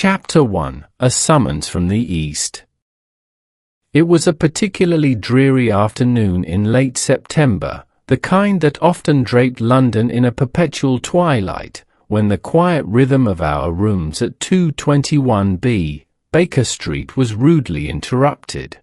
Chapter 1: A Summons from the East. It was a particularly dreary afternoon in late September, the kind that often draped London in a perpetual twilight, when the quiet rhythm of our rooms at 221B, Baker Street was rudely interrupted.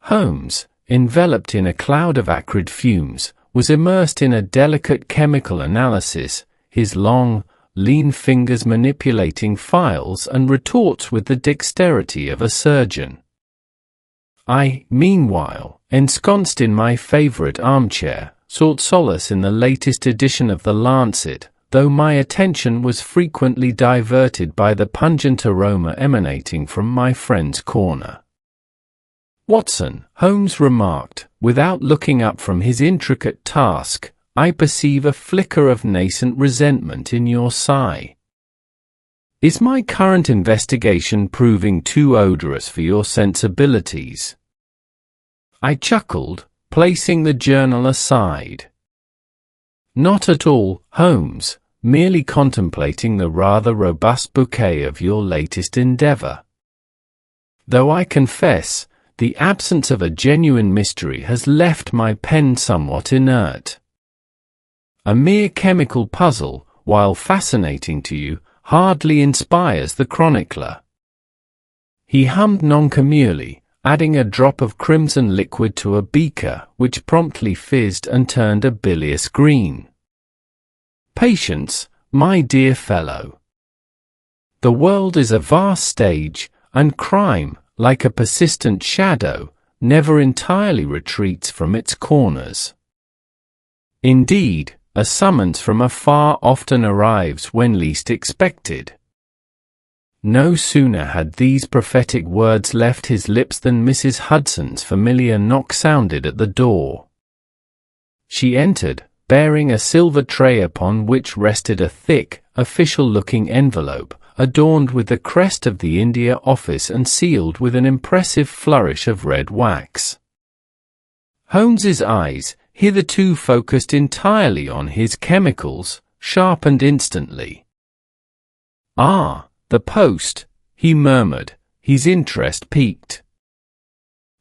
Holmes, enveloped in a cloud of acrid fumes, was immersed in a delicate chemical analysis, his long, lean fingers manipulating files and retorts with the dexterity of a surgeon. I, meanwhile, ensconced in my favorite armchair, sought solace in the latest edition of The Lancet, though my attention was frequently diverted by the pungent aroma emanating from my friend's corner. "Watson," Holmes remarked, without looking up from his intricate task, "I perceive a flicker of nascent resentment in your sigh. Is my current investigation proving too odorous for your sensibilities?" I chuckled, placing the journal aside. "Not at all, Holmes, merely contemplating the rather robust bouquet of your latest endeavor. Though I confess, the absence of a genuine mystery has left my pen somewhat inert. A mere chemical puzzle, while fascinating to you, hardly inspires the chronicler." He hummed noncommittally, adding a drop of crimson liquid to a beaker, which promptly fizzed and turned a bilious green. "Patience, my dear fellow. The world is a vast stage, and crime, like a persistent shadow, never entirely retreats from its corners. Indeed, a summons from afar often arrives when least expected." No sooner had these prophetic words left his lips than Mrs. Hudson's familiar knock sounded at the door. She entered, bearing a silver tray upon which rested a thick, official-looking envelope, adorned with the crest of the India Office and sealed with an impressive flourish of red wax. Holmes's eyes, hitherto focused entirely on his chemicals, sharpened instantly. "Ah, the post," he murmured, his interest piqued.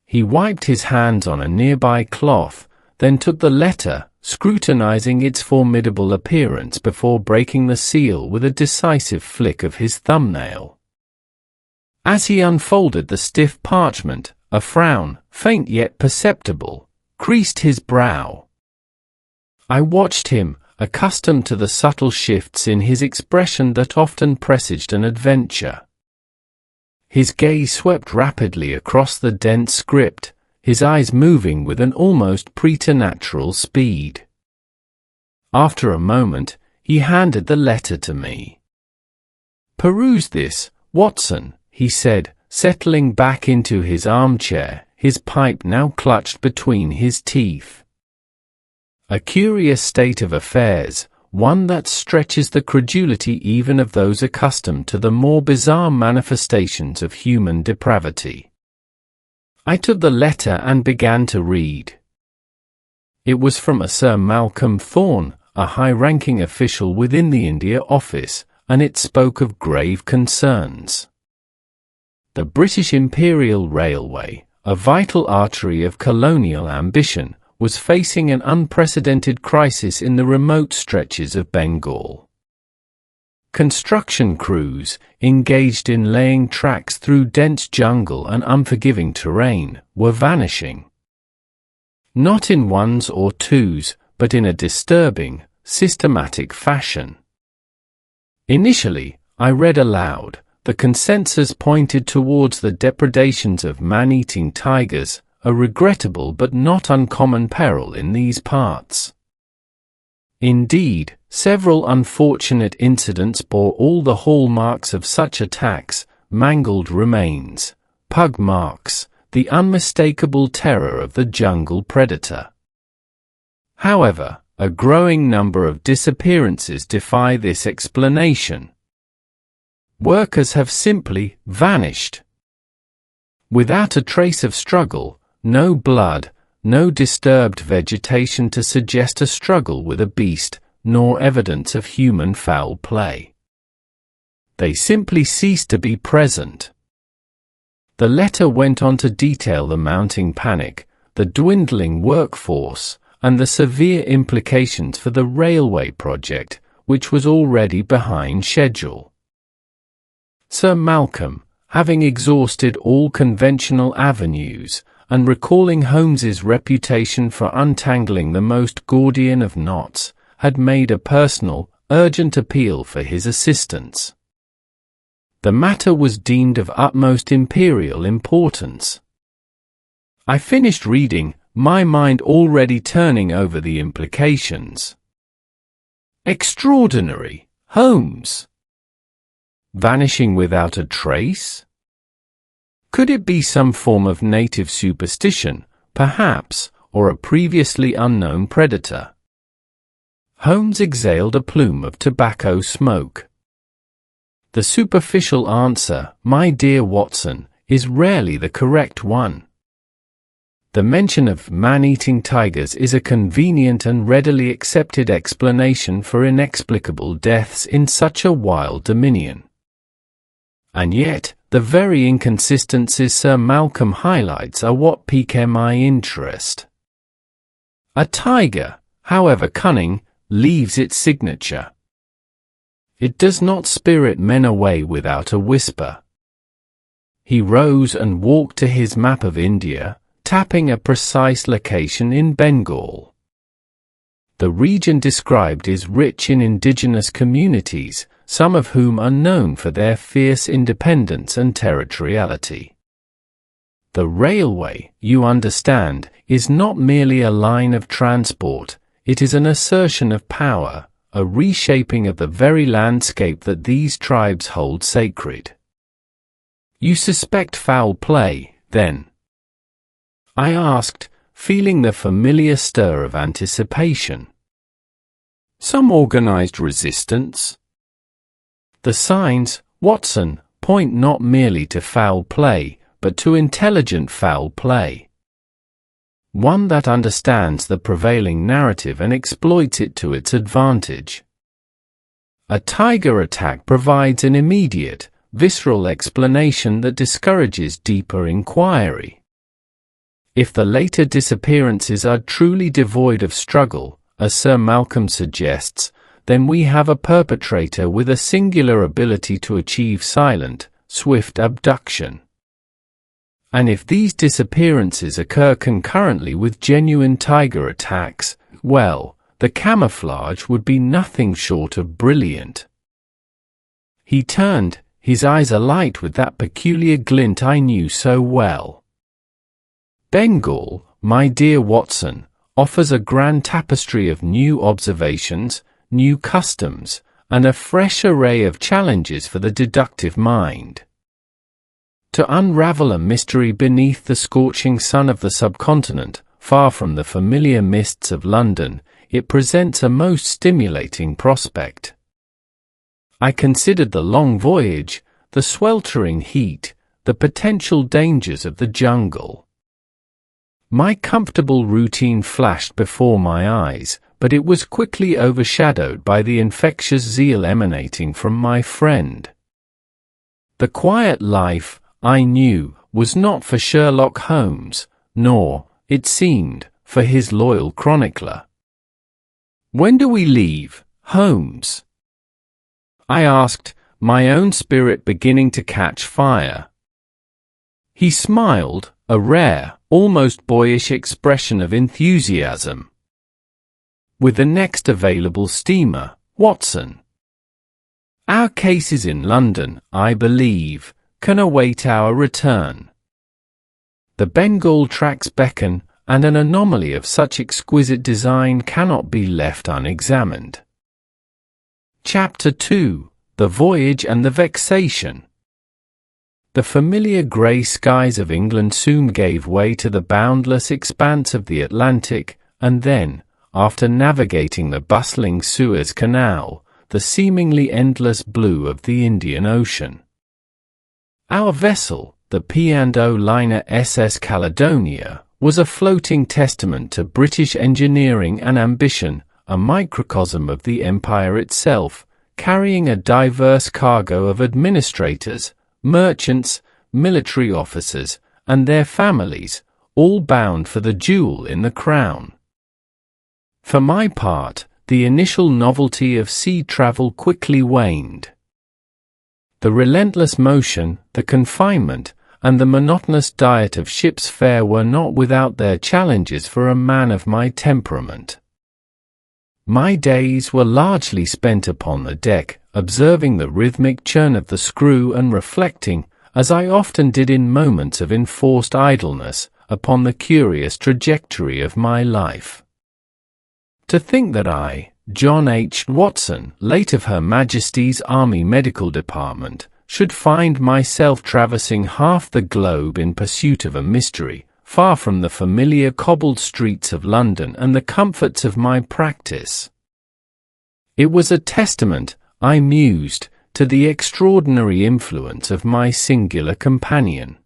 He wiped his hands on a nearby cloth, then took the letter, scrutinizing its formidable appearance before breaking the seal with a decisive flick of his thumbnail. As he unfolded the stiff parchment, a frown, faint yet perceptible, creased his brow. I watched him, accustomed to the subtle shifts in his expression that often presaged an adventure. His gaze swept rapidly across the dense script, his eyes moving with an almost preternatural speed. After a moment, he handed the letter to me. "Peruse this, Watson," he said, settling back into his armchair, his pipe now clutched between his teeth. "A curious state of affairs, one that stretches the credulity even of those accustomed to the more bizarre manifestations of human depravity." I took the letter and began to read. It was from a Sir Malcolm Thorne, a high-ranking official within the India Office, and it spoke of grave concerns. The British Imperial Railway, a vital artery of colonial ambition, was facing an unprecedented crisis in the remote stretches of Bengal. Construction crews, engaged in laying tracks through dense jungle and unforgiving terrain, were vanishing. Not in ones or twos, but in a disturbing, systematic fashion. Initially, I read aloud. The consensus pointed towards the depredations of man-eating tigers, a regrettable but not uncommon peril in these parts. Indeed, several unfortunate incidents bore all the hallmarks of such attacks: mangled remains, pug marks, the unmistakable terror of the jungle predator. However, a growing number of disappearances defy this explanation. Workers have simply vanished. Without a trace of struggle, no blood, no disturbed vegetation to suggest a struggle with a beast, nor evidence of human foul play. they simply ceased to be present. The letter went on to detail the mounting panic, the dwindling workforce, and the severe implications for the railway project, which was already behind schedule. Sir Malcolm, having exhausted all conventional avenues, and recalling Holmes's reputation for untangling the most Gordian of knots, had made a personal, urgent appeal for his assistance. The matter was deemed of utmost imperial importance. I finished reading, my mind already turning over the implications. Extraordinary, Holmes! Vanishing without a trace? Could it be some form of native superstition, perhaps, or a previously unknown predator? Holmes exhaled a plume of tobacco smoke. The superficial answer, my dear Watson, is rarely the correct one. The mention of man-eating tigers is a convenient and readily accepted explanation for inexplicable deaths in such a wild dominion. And yet, the very inconsistencies Sir Malcolm highlights are what pique my interest. A tiger, however cunning, leaves its signature. It does not spirit men away without a whisper. He rose and walked to his map of India, tapping a precise location in Bengal. The region described is rich in indigenous communities, some of whom are known for their fierce independence and territoriality. The railway, you understand, is not merely a line of transport, it is an assertion of power, a reshaping of the very landscape that these tribes hold sacred. You suspect foul play, then? I asked, feeling the familiar stir of anticipation. Some organized resistance? The signs, Watson, point not merely to foul play, but to intelligent foul play. One that understands the prevailing narrative and exploits it to its advantage. A tiger attack provides an immediate, visceral explanation that discourages deeper inquiry. If the later disappearances are truly devoid of struggle, as Sir Malcolm suggests, then we have a perpetrator with a singular ability to achieve silent, swift abduction. And if these disappearances occur concurrently with genuine tiger attacks, well, the camouflage would be nothing short of brilliant. He turned, his eyes alight with that peculiar glint I knew so well. Bengal, my dear Watson, offers a grand tapestry of new observations, new customs, and a fresh array of challenges for the deductive mind. To unravel a mystery beneath the scorching sun of the subcontinent, far from the familiar mists of London, it presents a most stimulating prospect. I considered the long voyage, the sweltering heat, the potential dangers of the jungle. My comfortable routine flashed before my eyes, but it was quickly overshadowed by the infectious zeal emanating from my friend. The quiet life, I knew, was not for Sherlock Holmes, nor, it seemed, for his loyal chronicler. "When do we leave, Holmes?" I asked, my own spirit beginning to catch fire. He smiled, a rare, almost boyish expression of enthusiasm. "With the next available steamer, Watson. Our cases in London, I believe, can await our return. The Bengal tracks beckon, and an anomaly of such exquisite design cannot be left unexamined." Chapter 2: The Voyage and the Vexation. The familiar grey skies of England soon gave way to the boundless expanse of the Atlantic, and then, after navigating the bustling Suez Canal, the seemingly endless blue of the Indian Ocean. Our vessel, the P&O liner SS Caledonia, was a floating testament to British engineering and ambition, a microcosm of the empire itself, carrying a diverse cargo of administrators, merchants, military officers, and their families, all bound for the jewel in the crown. For my part, the initial novelty of sea travel quickly waned. The relentless motion, the confinement, and the monotonous diet of ship's fare were not without their challenges for a man of my temperament. My days were largely spent upon the deck, observing the rhythmic churn of the screw and reflecting, as I often did in moments of enforced idleness, upon the curious trajectory of my life. To think that I, John H. Watson, late of Her Majesty's Army Medical Department, should find myself traversing half the globe in pursuit of a mystery, far from the familiar cobbled streets of London and the comforts of my practice. It was a testament, I mused, to the extraordinary influence of my singular companion.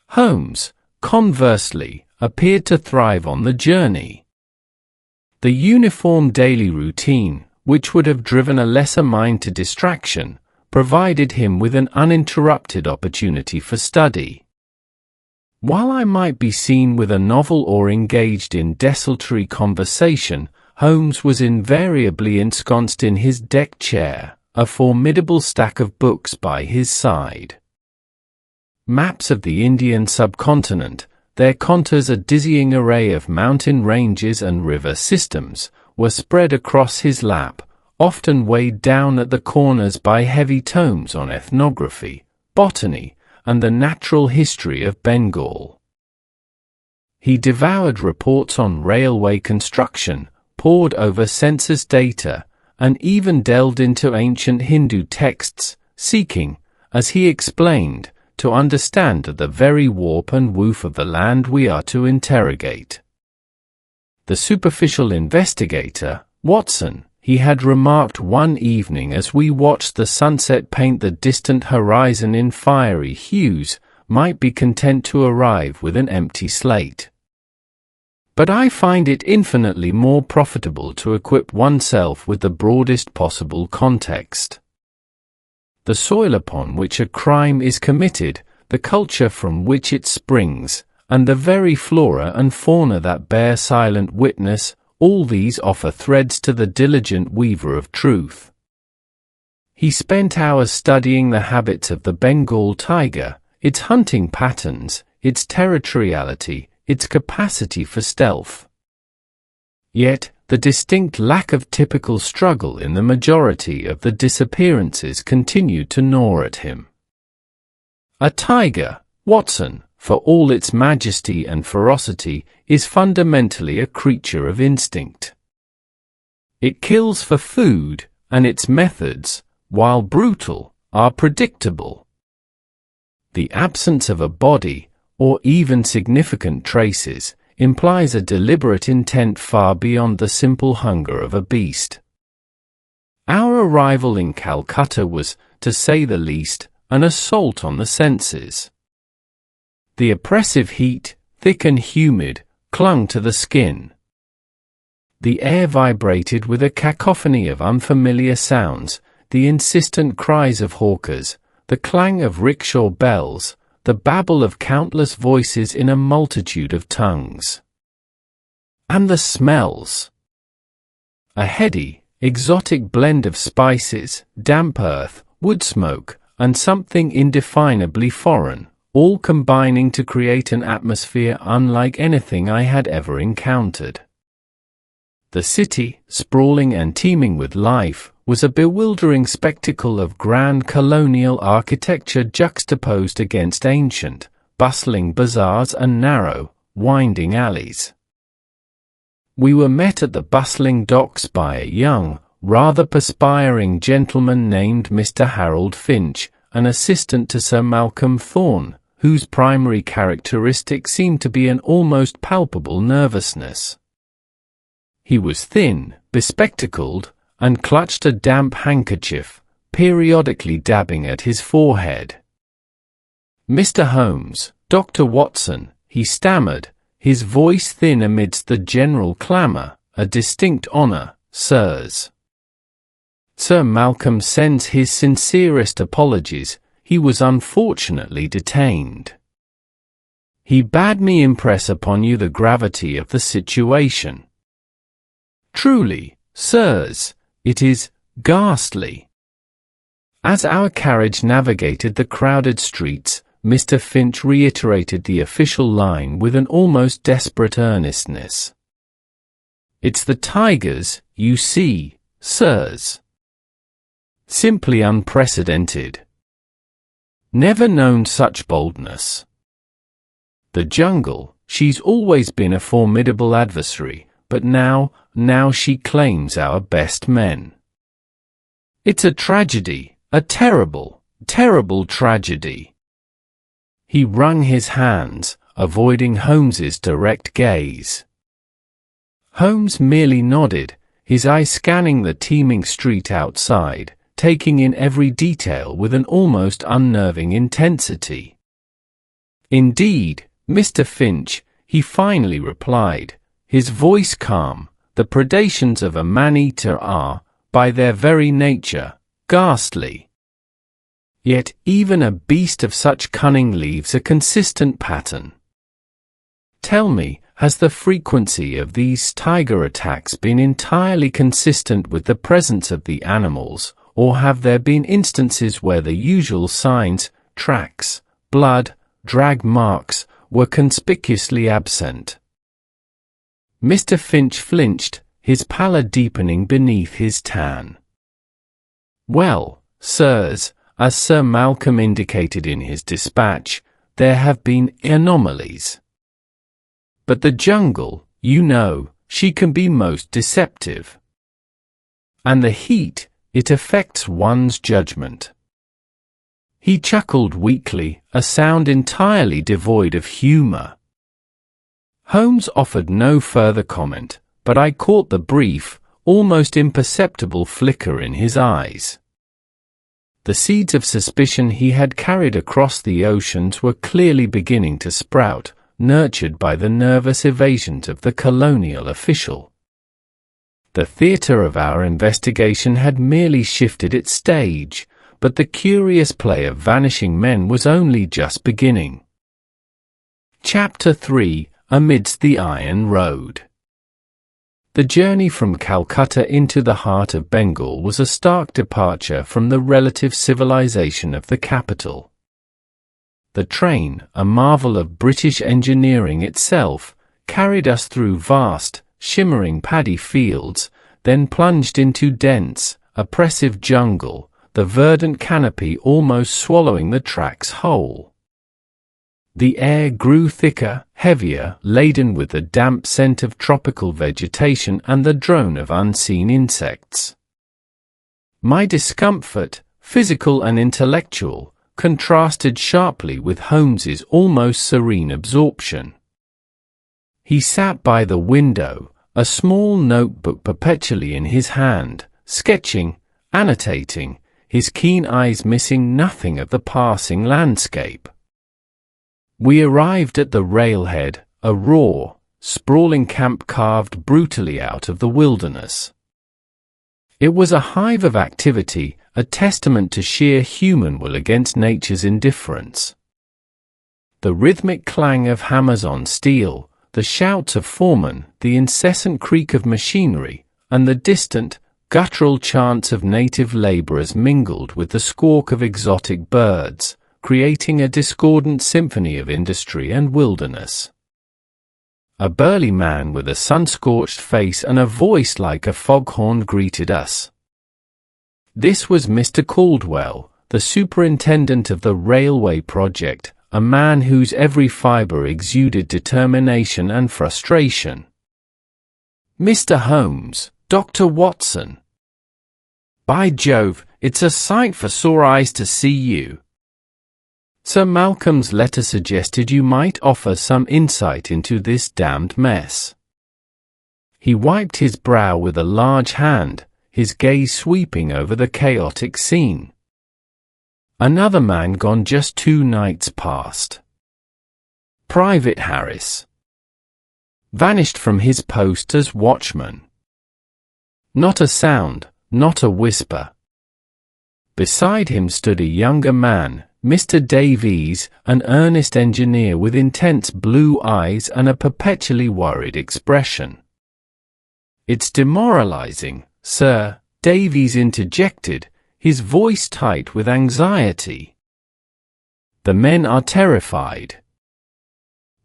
Holmes, conversely, appeared to thrive on the journey. The uniform daily routine, which would have driven a lesser mind to distraction, provided him with an uninterrupted opportunity for study. While I might be seen with a novel or engaged in desultory conversation, Holmes was invariably ensconced in his deck chair, a formidable stack of books by his side. Maps of the Indian subcontinent, their contours a dizzying array of mountain ranges and river systems, were spread across his lap, often weighed down at the corners by heavy tomes on ethnography, botany, and the natural history of Bengal. He devoured reports on railway construction, pored over census data, and even delved into ancient Hindu texts, seeking, as he explained, to understand the very warp and woof of the land we are to interrogate. The superficial investigator, Watson, he had remarked one evening as we watched the sunset paint the distant horizon in fiery hues, might be content to arrive with an empty slate. But I find it infinitely more profitable to equip oneself with the broadest possible context. The soil upon which a crime is committed, the culture from which it springs, and the very flora and fauna that bear silent witness, all these offer threads to the diligent weaver of truth. He spent hours studying the habits of the Bengal tiger, its hunting patterns, its territoriality, its capacity for stealth. Yet, the distinct lack of typical struggle in the majority of the disappearances continued to gnaw at him. A tiger, Watson, for all its majesty and ferocity, is fundamentally a creature of instinct. It kills for food, and its methods, while brutal, are predictable. The absence of a body, or even significant traces, implies a deliberate intent far beyond the simple hunger of a beast. Our arrival in Calcutta was, to say the least, an assault on the senses. The oppressive heat, thick and humid, clung to the skin. The air vibrated with a cacophony of unfamiliar sounds, the insistent cries of hawkers, the clang of rickshaw bells, the babble of countless voices in a multitude of tongues. And the smells. A heady, exotic blend of spices, damp earth, wood smoke, and something indefinably foreign, all combining to create an atmosphere unlike anything I had ever encountered. The city, sprawling and teeming with life, was a bewildering spectacle of grand colonial architecture juxtaposed against ancient, bustling bazaars and narrow, winding alleys. We were met at the bustling docks by a young, rather perspiring gentleman named Mr. Harold Finch, an assistant to Sir Malcolm Thorne, whose primary characteristic seemed to be an almost palpable nervousness. He was thin, bespectacled, and clutched a damp handkerchief, periodically dabbing at his forehead. "Mr. Holmes, Dr. Watson," he stammered, his voice thin amidst the general clamour, "a distinct honour, sirs." Sir Malcolm sends his sincerest apologies. He was unfortunately detained. He bade me impress upon you the gravity of the situation. Truly, sirs, it is ghastly. As our carriage navigated the crowded streets, Mr. Finch reiterated the official line with an almost desperate earnestness. It's the tigers, you see, sirs. Simply unprecedented. Never known such boldness. The jungle, she's always been a formidable adversary, but now she claims our best men. It's a tragedy, a terrible, terrible tragedy. He wrung his hands, avoiding Holmes's direct gaze. Holmes merely nodded, his eyes scanning the teeming street outside, taking in every detail with an almost unnerving intensity. Indeed, Mr. Finch, he finally replied, his voice calm, the predations of a man-eater are, by their very nature, ghastly. Yet even a beast of such cunning leaves a consistent pattern. Tell me, has the frequency of these tiger attacks been entirely consistent with the presence of the animals, or have there been instances where the usual signs, tracks, blood, drag marks, were conspicuously absent? Mr. Finch flinched, his pallor deepening beneath his tan. Well, sirs, as Sir Malcolm indicated in his dispatch, there have been anomalies. But the jungle, you know, she can be most deceptive. And the heat, it affects one's judgment. He chuckled weakly, a sound entirely devoid of humor. Holmes offered no further comment, but I caught the brief, almost imperceptible flicker in his eyes. The seeds of suspicion he had carried across the oceans were clearly beginning to sprout, nurtured by the nervous evasions of the colonial official. The theatre of our investigation had merely shifted its stage, but the curious play of vanishing men was only just beginning. Chapter 3: Amidst the Iron Road. The journey from Calcutta into the heart of Bengal was a stark departure from the relative civilization of the capital. The train, a marvel of British engineering itself, carried us through vast, shimmering paddy fields, then plunged into dense, oppressive jungle, the verdant canopy almost swallowing the track's whole. The air grew thicker, heavier, laden with the damp scent of tropical vegetation and the drone of unseen insects. My discomfort, physical and intellectual, contrasted sharply with Holmes's almost serene absorption. He sat by the window, a small notebook perpetually in his hand, sketching, annotating, his keen eyes missing nothing of the passing landscape. We arrived at the railhead, a raw, sprawling camp carved brutally out of the wilderness. It was a hive of activity, a testament to sheer human will against nature's indifference. The rhythmic clang of hammers on steel, the shouts of foremen, the incessant creak of machinery, and the distant, guttural chants of native laborers mingled with the squawk of exotic birds, creating a discordant symphony of industry and wilderness. A burly man with a sun-scorched face and a voice like a foghorn greeted us. This was Mr. Caldwell, the superintendent of the railway project, a man whose every fibre exuded determination and frustration. Mr. Holmes, Dr. Watson. By Jove, it's a sight for sore eyes to see you. Sir Malcolm's letter suggested you might offer some insight into this damned mess. He wiped his brow with a large hand, his gaze sweeping over the chaotic scene. Another man gone just 2 nights past. Private Harris. Vanished from his post as watchman. Not a sound, not a whisper. Beside him stood a younger man, Mr. Davies, an earnest engineer with intense blue eyes and a perpetually worried expression. "It's demoralizing, sir," Davies interjected, his voice tight with anxiety. "The men are terrified.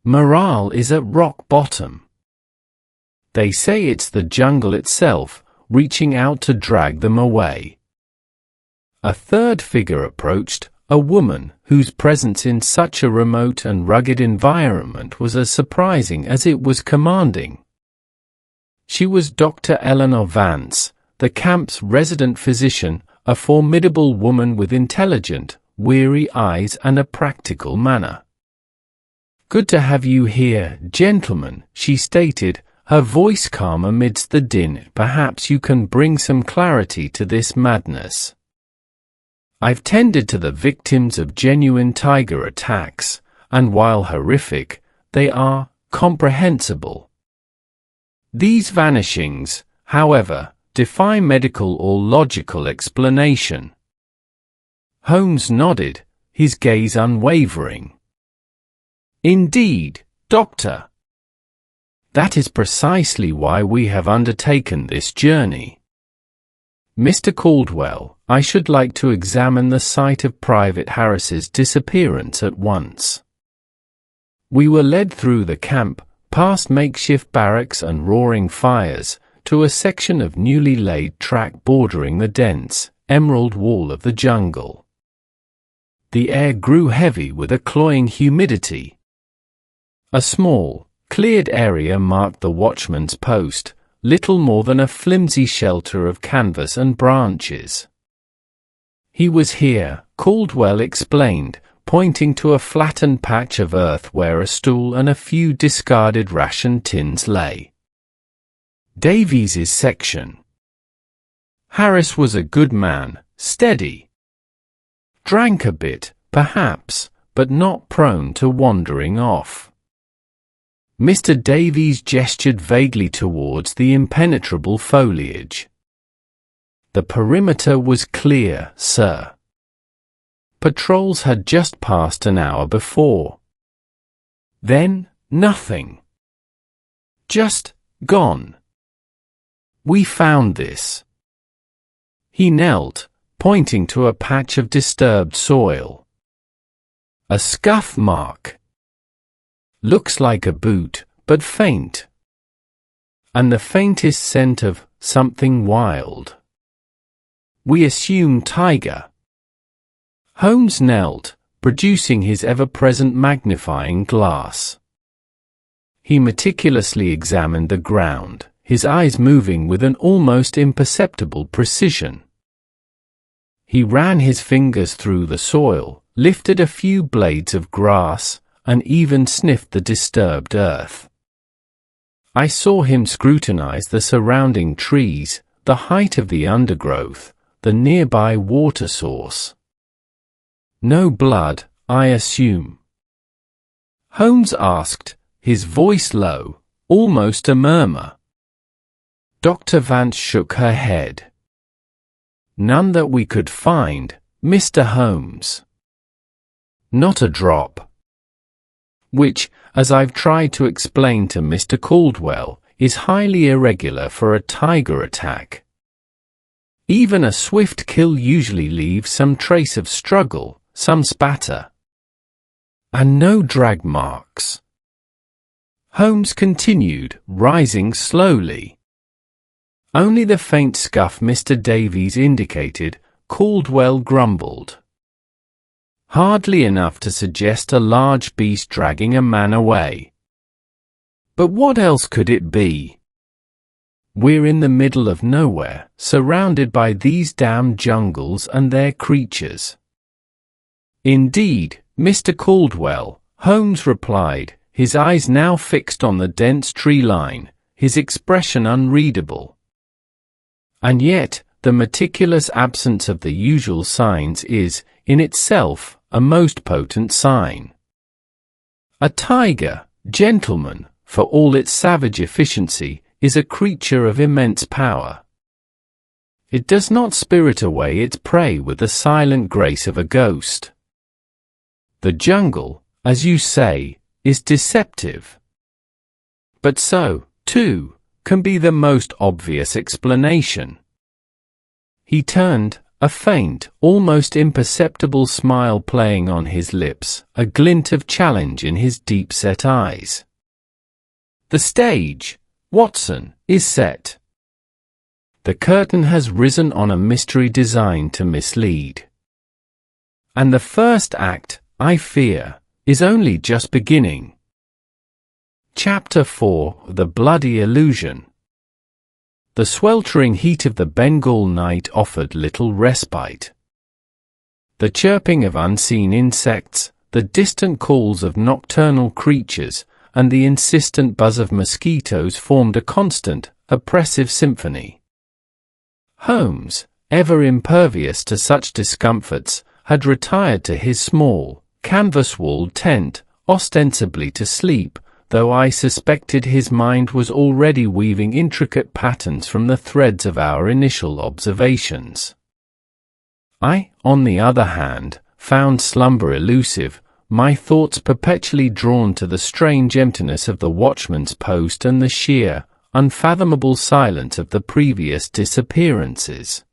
Morale is at rock bottom. They say it's the jungle itself, reaching out to drag them away." A third figure approached, a woman whose presence in such a remote and rugged environment was as surprising as it was commanding. She was Dr. Eleanor Vance, the camp's resident physician, a formidable woman with intelligent, weary eyes and a practical manner. "Good to have you here, gentlemen," she stated, her voice calm amidst the din. "Perhaps you can bring some clarity to this madness. I've tended to the victims of genuine tiger attacks, and while horrific, they are comprehensible. These vanishings, however, defy medical or logical explanation." Holmes nodded, his gaze unwavering. "Indeed, Doctor. That is precisely why we have undertaken this journey. Mr. Caldwell, I should like to examine the site of Private Harris's disappearance at once." We were led through the camp, past makeshift barracks and roaring fires, to a section of newly laid track bordering the dense, emerald wall of the jungle. The air grew heavy with a cloying humidity. A small, cleared area marked the watchman's post, little more than a flimsy shelter of canvas and branches. "He was here," Caldwell explained, pointing to a flattened patch of earth where a stool and a few discarded ration tins lay. "Davies's section. Harris was a good man, steady. Drank a bit, perhaps, but not prone to wandering off." Mr. Davies gestured vaguely towards the impenetrable foliage. "The perimeter was clear, sir. Patrols had just passed an hour before. Then, nothing. Just gone. We found this." He knelt, pointing to a patch of disturbed soil. "A scuff mark. Looks like a boot, but faint. And the faintest scent of something wild. We assume tiger." Holmes knelt, producing his ever-present magnifying glass. He meticulously examined the ground, his eyes moving with an almost imperceptible precision. He ran his fingers through the soil, lifted a few blades of grass, and even sniffed the disturbed earth. I saw him scrutinize the surrounding trees, the height of the undergrowth, the nearby water source. "No blood, I assume?" Holmes asked, his voice low, almost a murmur. Dr. Vance shook her head. "None that we could find, Mr. Holmes. Not a drop." Which, as I've tried to explain to Mr. Caldwell, is highly irregular for a tiger attack. Even a swift kill usually leaves some trace of struggle, some spatter. And no drag marks. Holmes continued, rising slowly. "Only the faint scuff Mr. Davies indicated," Caldwell grumbled. "Hardly enough to suggest a large beast dragging a man away. But what else could it be? We're in the middle of nowhere, surrounded by these damned jungles and their creatures." "Indeed, Mr. Caldwell," Holmes replied, his eyes now fixed on the dense tree line, his expression unreadable. "And yet, the meticulous absence of the usual signs is, in itself, a most potent sign. A tiger, gentlemen, for all its savage efficiency, is a creature of immense power. It does not spirit away its prey with the silent grace of a ghost. The jungle, as you say, is deceptive. But so, too, can be the most obvious explanation. He turned, a faint, almost imperceptible smile playing on his lips, a glint of challenge in his deep-set eyes. The stage, Watson, is set. The curtain has risen on a mystery designed to mislead. And the first act, I fear, is only just beginning. Chapter 4: The Bloody Illusion. The sweltering heat of the Bengal night offered little respite. The chirping of unseen insects, the distant calls of nocturnal creatures, and the insistent buzz of mosquitoes formed a constant, oppressive symphony. Holmes, ever impervious to such discomforts, had retired to his small, canvas-walled tent, ostensibly to sleep, though I suspected his mind was already weaving intricate patterns from the threads of our initial observations. I, on the other hand, found slumber elusive, my thoughts perpetually drawn to the strange emptiness of the watchman's post and the sheer, unfathomable silence of the previous disappearances.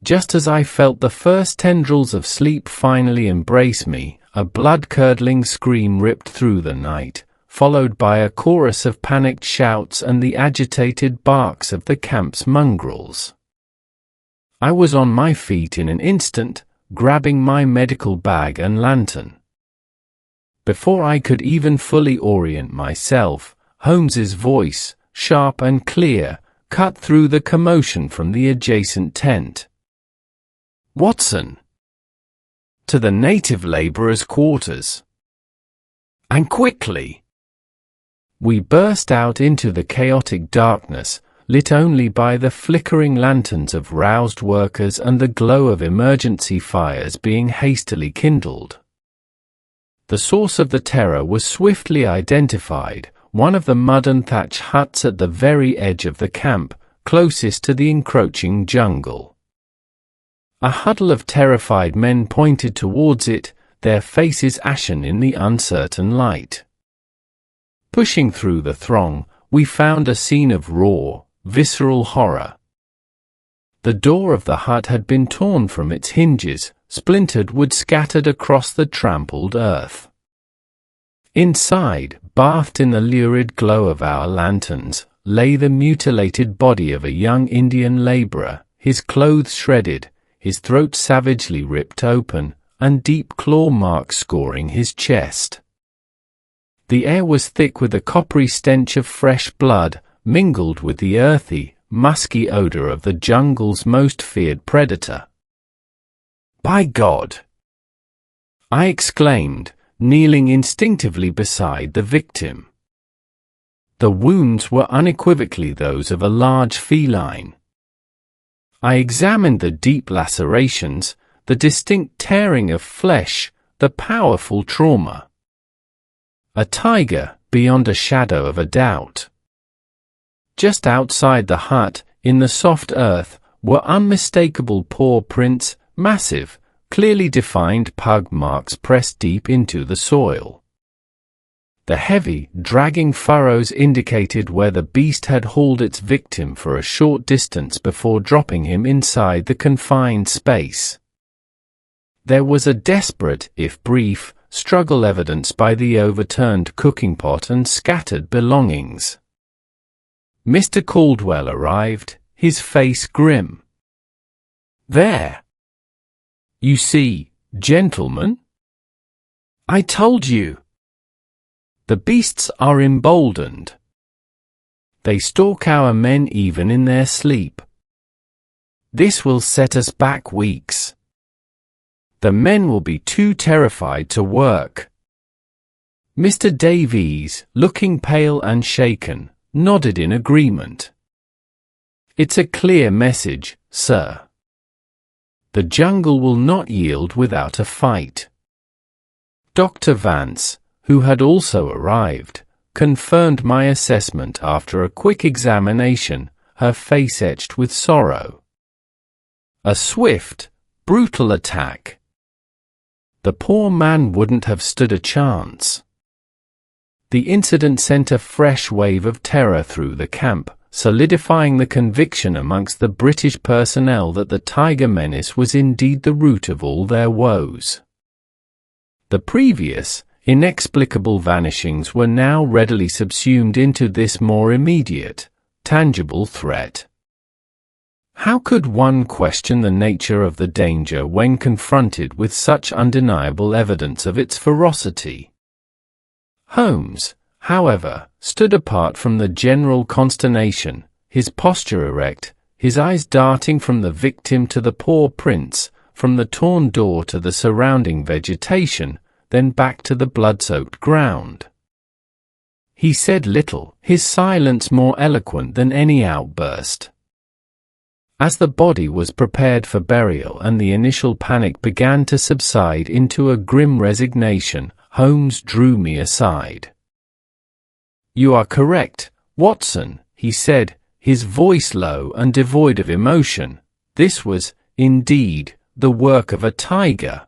Just as I felt the first tendrils of sleep finally embrace me, a blood-curdling scream ripped through the night, followed by a chorus of panicked shouts and the agitated barks of the camp's mongrels. I was on my feet in an instant, grabbing my medical bag and lantern. Before I could even fully orient myself, Holmes's voice, sharp and clear, cut through the commotion from the adjacent tent. "Watson! To the native laborers' quarters! And quickly!" We burst out into the chaotic darkness, lit only by the flickering lanterns of roused workers and the glow of emergency fires being hastily kindled. The source of the terror was swiftly identified, one of the mud and thatch huts at the very edge of the camp, closest to the encroaching jungle. A huddle of terrified men pointed towards it, their faces ashen in the uncertain light. Pushing through the throng, we found a scene of raw, visceral horror. The door of the hut had been torn from its hinges, splintered wood scattered across the trampled earth. Inside, bathed in the lurid glow of our lanterns, lay the mutilated body of a young Indian laborer, his clothes shredded, his throat savagely ripped open, and deep claw marks scoring his chest. The air was thick with a coppery stench of fresh blood, mingled with the earthy, musky odor of the jungle's most feared predator. "By God!" I exclaimed, kneeling instinctively beside the victim. The wounds were unequivocally those of a large feline. I examined the deep lacerations, the distinct tearing of flesh, the powerful trauma. A tiger, beyond a shadow of a doubt. Just outside the hut, in the soft earth, were unmistakable paw prints, massive, clearly defined pug marks pressed deep into the soil. The heavy, dragging furrows indicated where the beast had hauled its victim for a short distance before dropping him inside the confined space. There was a desperate, if brief, struggle evidenced by the overturned cooking pot and scattered belongings. Mr. Caldwell arrived, his face grim. "There! You see, gentlemen? I told you! The beasts are emboldened. They stalk our men even in their sleep. This will set us back weeks. The men will be too terrified to work." Mr. Davies, looking pale and shaken, nodded in agreement. "It's a clear message, sir. The jungle will not yield without a fight." Dr. Vance, who had also arrived, confirmed my assessment after a quick examination, her face etched with sorrow. A swift, brutal attack. The poor man wouldn't have stood a chance. The incident sent a fresh wave of terror through the camp, solidifying the conviction amongst the British personnel that the tiger menace was indeed the root of all their woes. The previous, inexplicable vanishings were now readily subsumed into this more immediate, tangible threat. How could one question the nature of the danger when confronted with such undeniable evidence of its ferocity? Holmes, however, stood apart from the general consternation, his posture erect, his eyes darting from the victim to the poor prince, from the torn door to the surrounding vegetation, then back to the blood-soaked ground. He said little, his silence more eloquent than any outburst. As the body was prepared for burial and the initial panic began to subside into a grim resignation, Holmes drew me aside. "You are correct, Watson," he said, his voice low and devoid of emotion. "This was, indeed, the work of a tiger.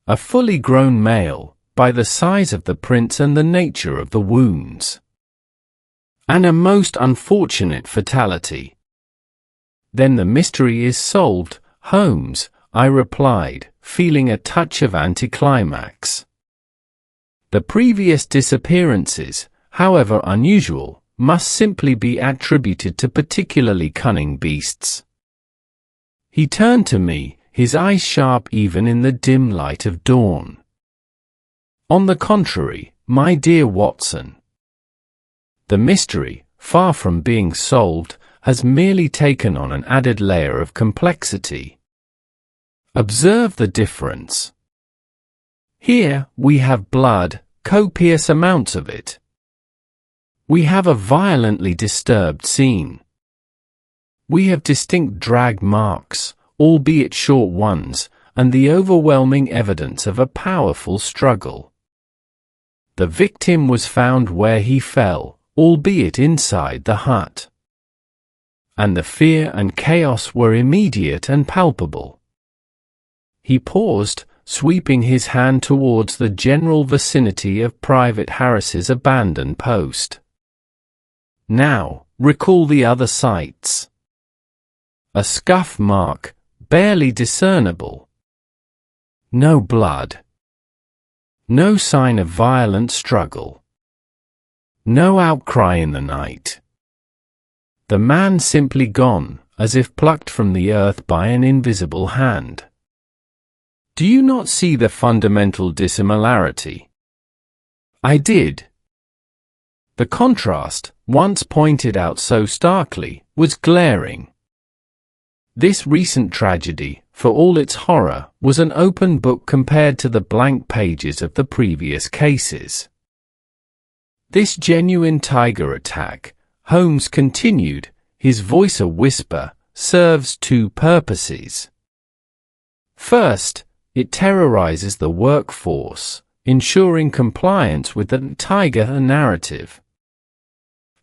A fully grown male, by the size of the prince and the nature of the wounds. And a most unfortunate fatality." "Then the mystery is solved, Holmes," I replied, feeling a touch of anticlimax. The previous disappearances, however unusual, must simply be attributed to particularly cunning beasts. He turned to me, his eyes sharp even in the dim light of dawn. "On the contrary, my dear Watson, the mystery, far from being solved, has merely taken on an added layer of complexity. Observe the difference. Here, we have blood, copious amounts of it. We have a violently disturbed scene. We have distinct drag marks, albeit short ones, and the overwhelming evidence of a powerful struggle. The victim was found where he fell, albeit inside the hut. And the fear and chaos were immediate and palpable." He paused, sweeping his hand towards the general vicinity of Private Harris's abandoned post. "Now, recall the other sights." A scuff mark, barely discernible. No blood. No sign of violent struggle. No outcry in the night. The man simply gone, as if plucked from the earth by an invisible hand. Do you not see the fundamental dissimilarity? I did. The contrast, once pointed out so starkly, was glaring. This recent tragedy, for all its horror, was an open book compared to the blank pages of the previous cases. This genuine tiger attack, Holmes continued, his voice a whisper, serves two purposes. First, it terrorizes the workforce, ensuring compliance with the tiger narrative.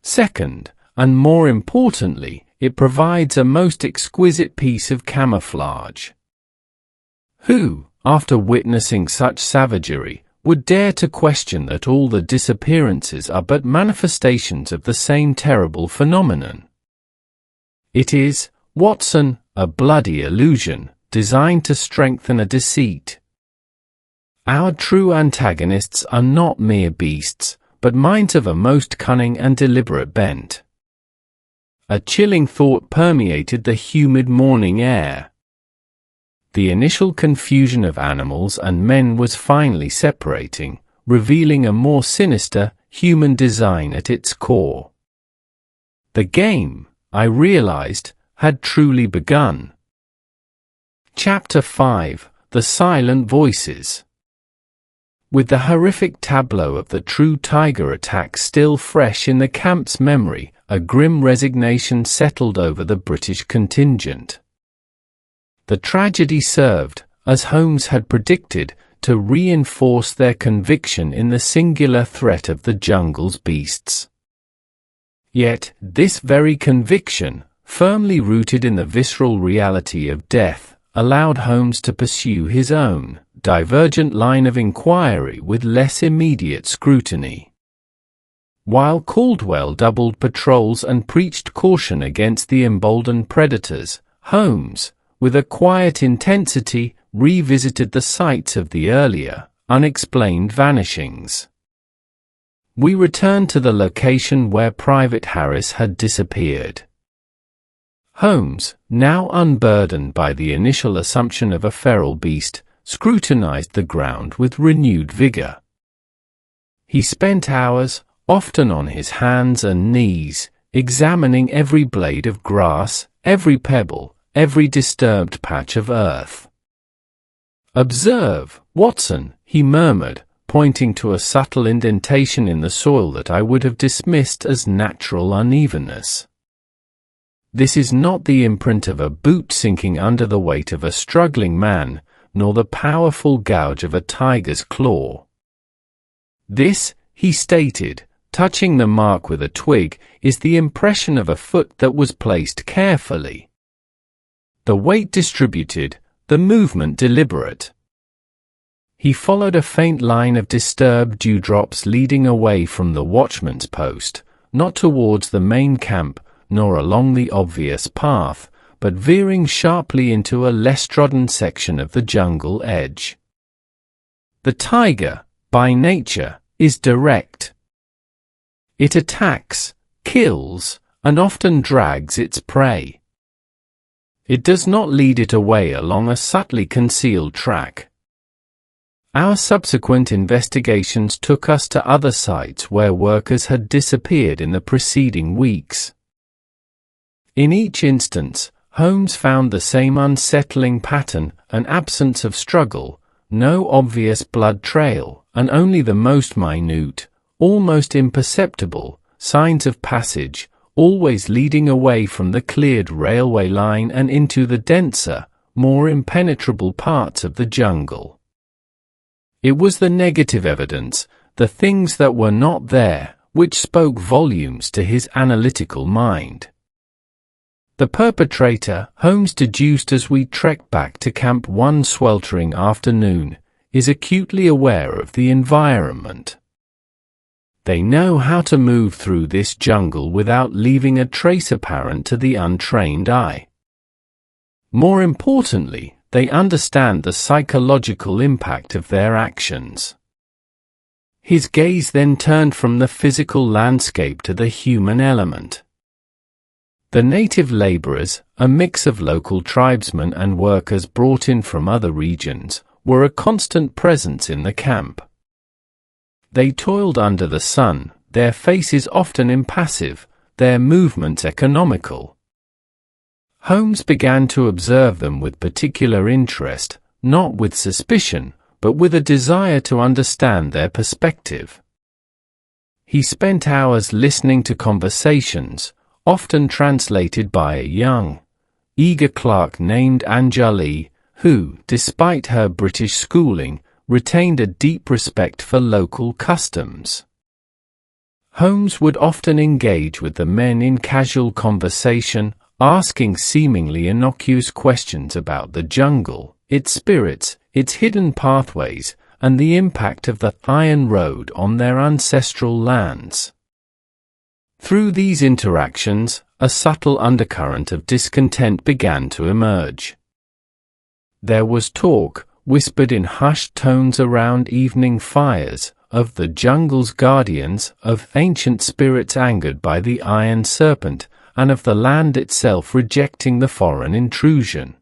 Second, and more importantly, it provides a most exquisite piece of camouflage. Who, after witnessing such savagery, would dare to question that all the disappearances are but manifestations of the same terrible phenomenon? It is, Watson, a bloody illusion, designed to strengthen a deceit. Our true antagonists are not mere beasts, but minds of a most cunning and deliberate bent. A chilling thought permeated the humid morning air. The initial confusion of animals and men was finally separating, revealing a more sinister, human design at its core. The game, I realized, had truly begun. Chapter 5: The Silent Voices. With the horrific tableau of the true tiger attack still fresh in the camp's memory, a grim resignation settled over the British contingent. The tragedy served, as Holmes had predicted, to reinforce their conviction in the singular threat of the jungle's beasts. Yet, this very conviction, firmly rooted in the visceral reality of death, allowed Holmes to pursue his own, divergent line of inquiry with less immediate scrutiny. While Caldwell doubled patrols and preached caution against the emboldened predators, Holmes, with a quiet intensity, revisited the sites of the earlier, unexplained vanishings. We returned to the location where Private Harris had disappeared. Holmes, now unburdened by the initial assumption of a feral beast, scrutinized the ground with renewed vigor. He spent hours, often on his hands and knees, examining every blade of grass, every pebble, every disturbed patch of earth. "Observe, Watson," he murmured, pointing to a subtle indentation in the soil that I would have dismissed as natural unevenness. "This is not the imprint of a boot sinking under the weight of a struggling man, nor the powerful gouge of a tiger's claw. This," he stated, touching the mark with a twig, "is the impression of a foot that was placed carefully. The weight distributed, the movement deliberate." He followed a faint line of disturbed dewdrops leading away from the watchman's post, not towards the main camp, nor along the obvious path, but veering sharply into a less trodden section of the jungle edge. The tiger, by nature, is direct. It attacks, kills, and often drags its prey. It does not lead it away along a subtly concealed track. Our subsequent investigations took us to other sites where workers had disappeared in the preceding weeks. In each instance, Holmes found the same unsettling pattern, an absence of struggle, no obvious blood trail, and only the most minute, almost imperceptible, signs of passage, always leading away from the cleared railway line and into the denser, more impenetrable parts of the jungle. It was the negative evidence, the things that were not there, which spoke volumes to his analytical mind. The perpetrator, Holmes deduced as we trekked back to camp one sweltering afternoon, is acutely aware of the environment. They know how to move through this jungle without leaving a trace apparent to the untrained eye. More importantly, they understand the psychological impact of their actions. His gaze then turned from the physical landscape to the human element. The native laborers, a mix of local tribesmen and workers brought in from other regions, were a constant presence in the camp. They toiled under the sun, their faces often impassive, their movements economical. Holmes began to observe them with particular interest, not with suspicion, but with a desire to understand their perspective. He spent hours listening to conversations, often translated by a young, eager clerk named Anjali, who, despite her British schooling, retained a deep respect for local customs. Holmes would often engage with the men in casual conversation, asking seemingly innocuous questions about the jungle, its spirits, its hidden pathways, and the impact of the Iron Road on their ancestral lands. Through these interactions, a subtle undercurrent of discontent began to emerge. There was talk, whispered in hushed tones around evening fires, of the jungle's guardians, of ancient spirits angered by the iron serpent, and of the land itself rejecting the foreign intrusion.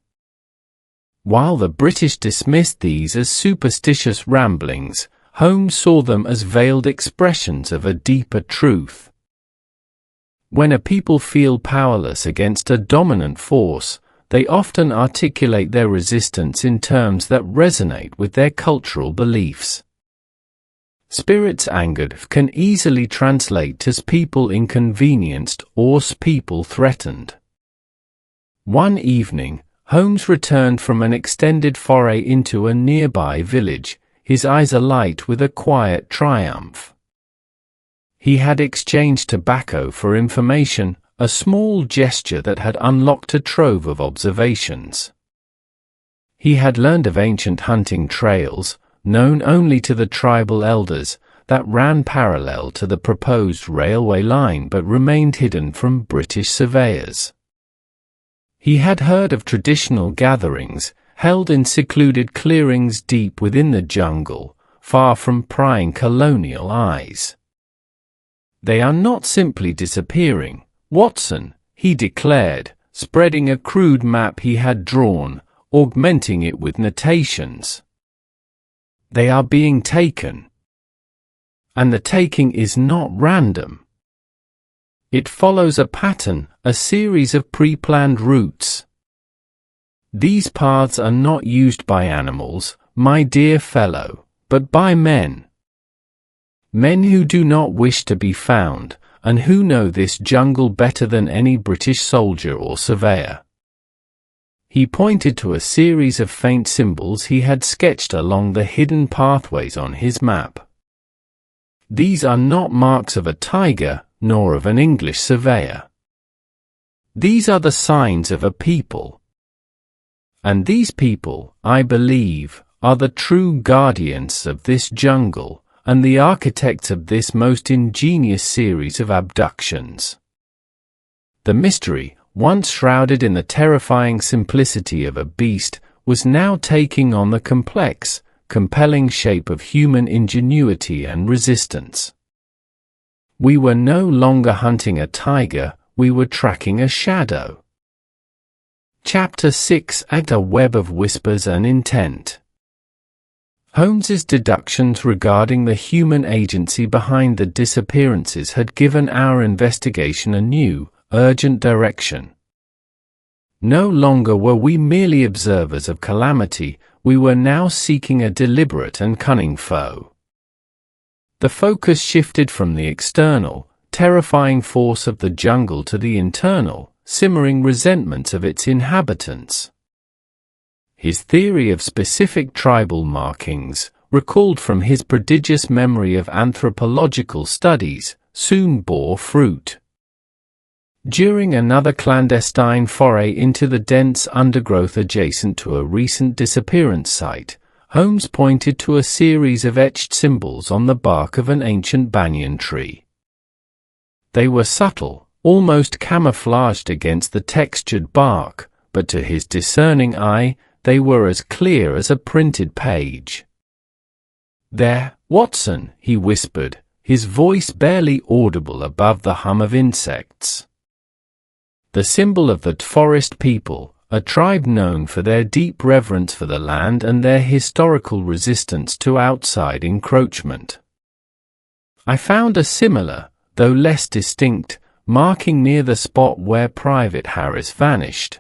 While the British dismissed these as superstitious ramblings, Holmes saw them as veiled expressions of a deeper truth. When a people feel powerless against a dominant force, they often articulate their resistance in terms that resonate with their cultural beliefs. Spirits angered can easily translate as people inconvenienced or people threatened. One evening, Holmes returned from an extended foray into a nearby village, his eyes alight with a quiet triumph. He had exchanged tobacco for information, a small gesture that had unlocked a trove of observations. He had learned of ancient hunting trails, known only to the tribal elders, that ran parallel to the proposed railway line but remained hidden from British surveyors. He had heard of traditional gatherings, held in secluded clearings deep within the jungle, far from prying colonial eyes. "They are not simply disappearing, Watson," he declared, spreading a crude map he had drawn, augmenting it with notations. "They are being taken. And the taking is not random. It follows a pattern, a series of pre-planned routes. These paths are not used by animals, my dear fellow, but by men. Men who do not wish to be found, and who know this jungle better than any British soldier or surveyor." He pointed to a series of faint symbols he had sketched along the hidden pathways on his map. "These are not marks of a tiger, nor of an English surveyor. These are the signs of a people. And these people, I believe, are the true guardians of this jungle, and the architects of this most ingenious series of abductions." The mystery, once shrouded in the terrifying simplicity of a beast, was now taking on the complex, compelling shape of human ingenuity and resistance. We were no longer hunting a tiger, we were tracking a shadow. Chapter 6: A Web of Whispers and Intent. Holmes's deductions regarding the human agency behind the disappearances had given our investigation a new, urgent direction. No longer were we merely observers of calamity, we were now seeking a deliberate and cunning foe. The focus shifted from the external, terrifying force of the jungle to the internal, simmering resentments of its inhabitants. His theory of specific tribal markings, recalled from his prodigious memory of anthropological studies, soon bore fruit. During another clandestine foray into the dense undergrowth adjacent to a recent disappearance site, Holmes pointed to a series of etched symbols on the bark of an ancient banyan tree. They were subtle, almost camouflaged against the textured bark, but to his discerning eye, they were as clear as a printed page. "There, Watson," he whispered, his voice barely audible above the hum of insects. "The symbol of the forest people, a tribe known for their deep reverence for the land and their historical resistance to outside encroachment." I found a similar, though less distinct, marking near the spot where Private Harris vanished.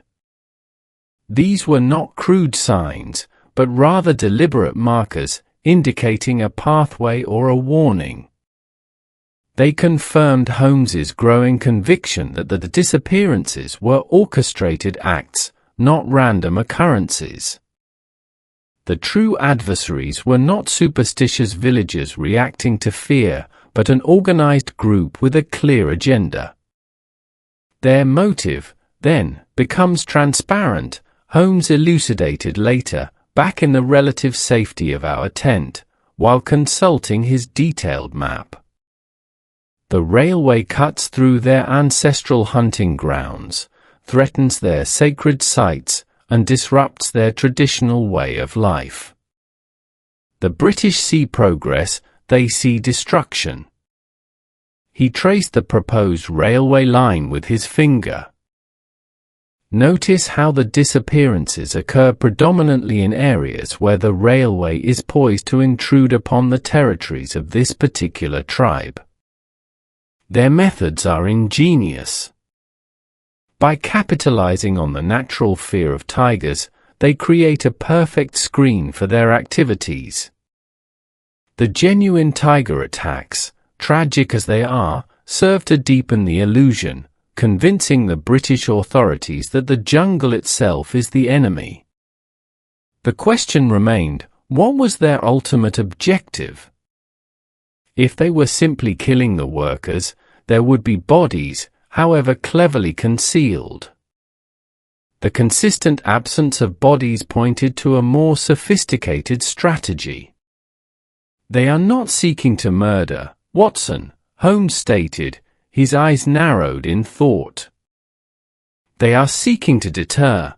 These were not crude signs, but rather deliberate markers, indicating a pathway or a warning. They confirmed Holmes's growing conviction that the disappearances were orchestrated acts, not random occurrences. The true adversaries were not superstitious villagers reacting to fear, but an organized group with a clear agenda. Their motive, then, becomes transparent, Holmes elucidated later, back in the relative safety of our tent, while consulting his detailed map. The railway cuts through their ancestral hunting grounds, threatens their sacred sites, and disrupts their traditional way of life. The British see progress, they see destruction. He traced the proposed railway line with his finger. Notice how the disappearances occur predominantly in areas where the railway is poised to intrude upon the territories of this particular tribe. Their methods are ingenious. By capitalizing on the natural fear of tigers, they create a perfect screen for their activities. The genuine tiger attacks, tragic as they are, serve to deepen the illusion, convincing the British authorities that the jungle itself is the enemy. The question remained, what was their ultimate objective? If they were simply killing the workers, there would be bodies, however cleverly concealed. The consistent absence of bodies pointed to a more sophisticated strategy. "They are not seeking to murder, Watson," Holmes stated, his eyes narrowed in thought. "They are seeking to deter.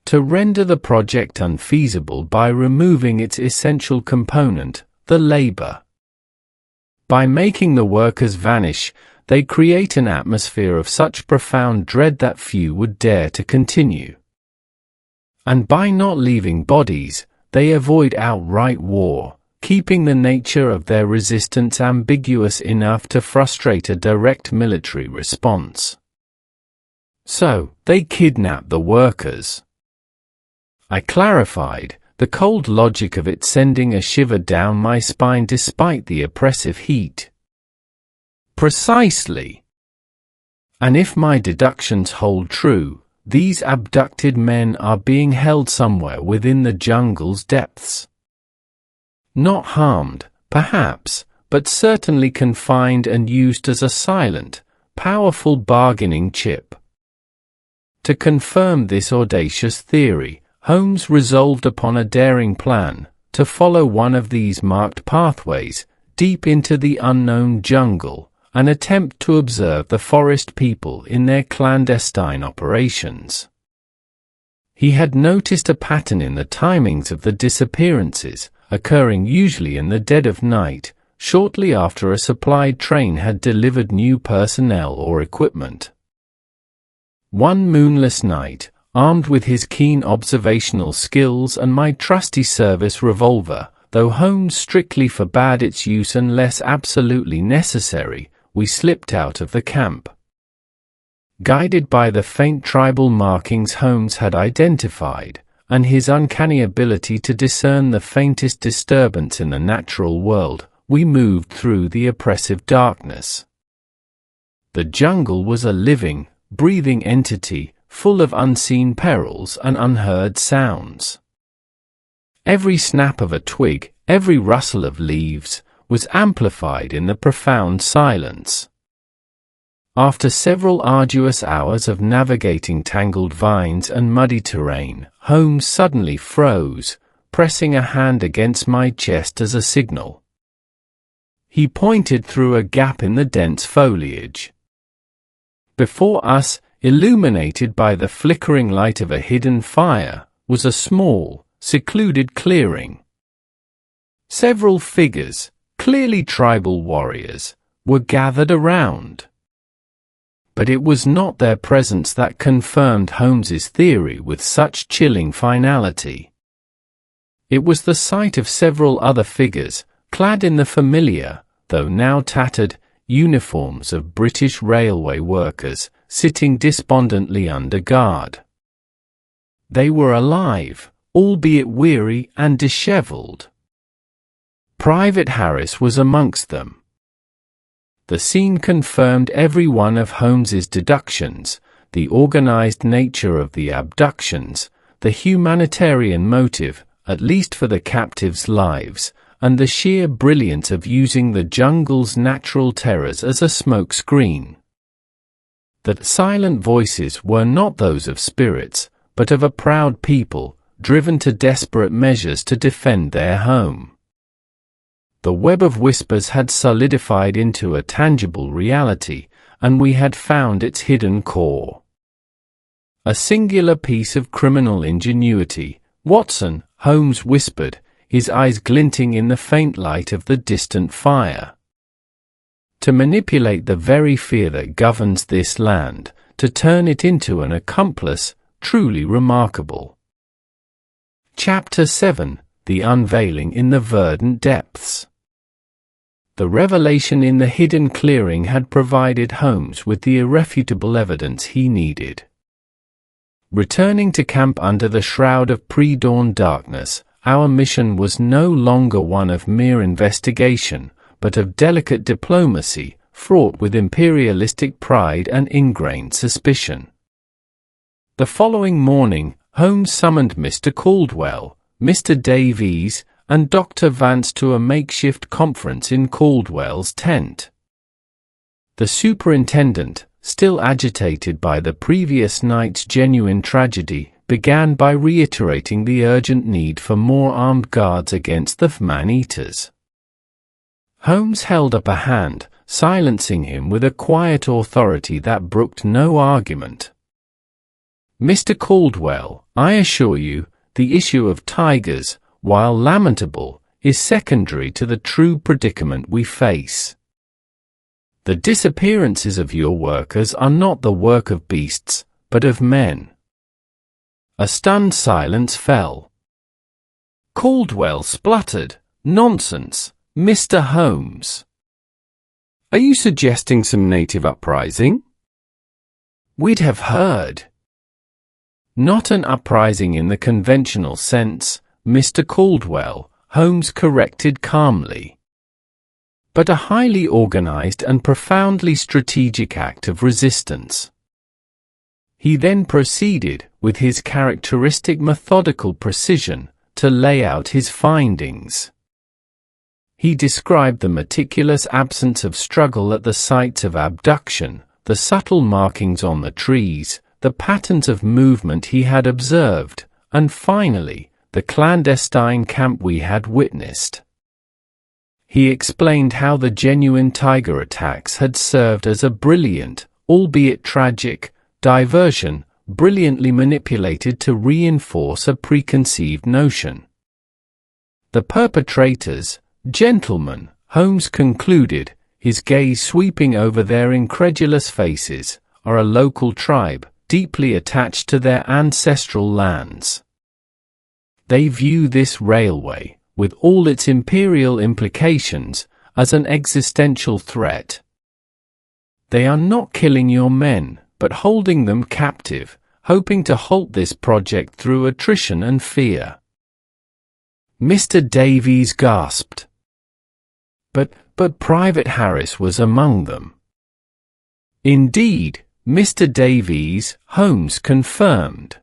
To render the project unfeasible by removing its essential component, the labor. By making the workers vanish, they create an atmosphere of such profound dread that few would dare to continue. And by not leaving bodies, they avoid outright war, keeping the nature of their resistance ambiguous enough to frustrate a direct military response. So, they kidnap the workers." I clarified, the cold logic of it sending a shiver down my spine despite the oppressive heat. "Precisely. And if my deductions hold true, these abducted men are being held somewhere within the jungle's depths. Not harmed, perhaps, but certainly confined and used as a silent, powerful bargaining chip." To confirm this audacious theory, Holmes resolved upon a daring plan, to follow one of these marked pathways, deep into the unknown jungle, and attempt to observe the forest people in their clandestine operations. He had noticed a pattern in the timings of the disappearances, occurring usually in the dead of night, shortly after a supplied train had delivered new personnel or equipment. One moonless night, armed with his keen observational skills and my trusty service revolver, though Holmes strictly forbade its use unless absolutely necessary, we slipped out of the camp. Guided by the faint tribal markings Holmes had identified, and his uncanny ability to discern the faintest disturbance in the natural world, we moved through the oppressive darkness. The jungle was a living, breathing entity, full of unseen perils and unheard sounds. Every snap of a twig, every rustle of leaves, was amplified in the profound silence. After several arduous hours of navigating tangled vines and muddy terrain, Holmes suddenly froze, pressing a hand against my chest as a signal. He pointed through a gap in the dense foliage. Before us, illuminated by the flickering light of a hidden fire, was a small, secluded clearing. Several figures, clearly tribal warriors, were gathered around. But it was not their presence that confirmed Holmes's theory with such chilling finality. It was the sight of several other figures, clad in the familiar, though now tattered, uniforms of British railway workers, sitting despondently under guard. They were alive, albeit weary and dishevelled. Private Harris was amongst them. The scene confirmed every one of Holmes's deductions, the organized nature of the abductions, the humanitarian motive, at least for the captives' lives, and the sheer brilliance of using the jungle's natural terrors as a smoke screen. The silent voices were not those of spirits, but of a proud people, driven to desperate measures to defend their home. The web of whispers had solidified into a tangible reality, and we had found its hidden core. A singular piece of criminal ingenuity, Watson, Holmes whispered, his eyes glinting in the faint light of the distant fire. To manipulate the very fear that governs this land, to turn it into an accomplice, truly remarkable. Chapter 7: The Unveiling in the Verdant Depths. The revelation in the hidden clearing had provided Holmes with the irrefutable evidence he needed. Returning to camp under the shroud of pre-dawn darkness, our mission was no longer one of mere investigation, but of delicate diplomacy, fraught with imperialistic pride and ingrained suspicion. The following morning, Holmes summoned Mr. Caldwell, Mr. Davies, and Dr. Vance to a makeshift conference in Caldwell's tent. The superintendent, still agitated by the previous night's genuine tragedy, began by reiterating the urgent need for more armed guards against the man-eaters. Holmes held up a hand, silencing him with a quiet authority that brooked no argument. "Mr. Caldwell, I assure you, the issue of tigers, while lamentable, is secondary to the true predicament we face. The disappearances of your workers are not the work of beasts, but of men." A stunned silence fell. Caldwell spluttered, "Nonsense, Mr. Holmes. Are you suggesting some native uprising?" "We'd have heard." "Not an uprising in the conventional sense, Mr. Caldwell," Holmes corrected calmly, "but a highly organized and profoundly strategic act of resistance." He then proceeded, with his characteristic methodical precision, to lay out his findings. He described the meticulous absence of struggle at the sites of abduction, the subtle markings on the trees, the patterns of movement he had observed, and finally, the clandestine camp we had witnessed. He explained how the genuine tiger attacks had served as a brilliant, albeit tragic, diversion, brilliantly manipulated to reinforce a preconceived notion. "The perpetrators, gentlemen," Holmes concluded, his gaze sweeping over their incredulous faces, "are a local tribe, deeply attached to their ancestral lands. They view this railway, with all its imperial implications, as an existential threat. They are not killing your men, but holding them captive, hoping to halt this project through attrition and fear." Mr. Davies gasped. But Private Harris was among them." "Indeed, Mr. Davies," Holmes confirmed.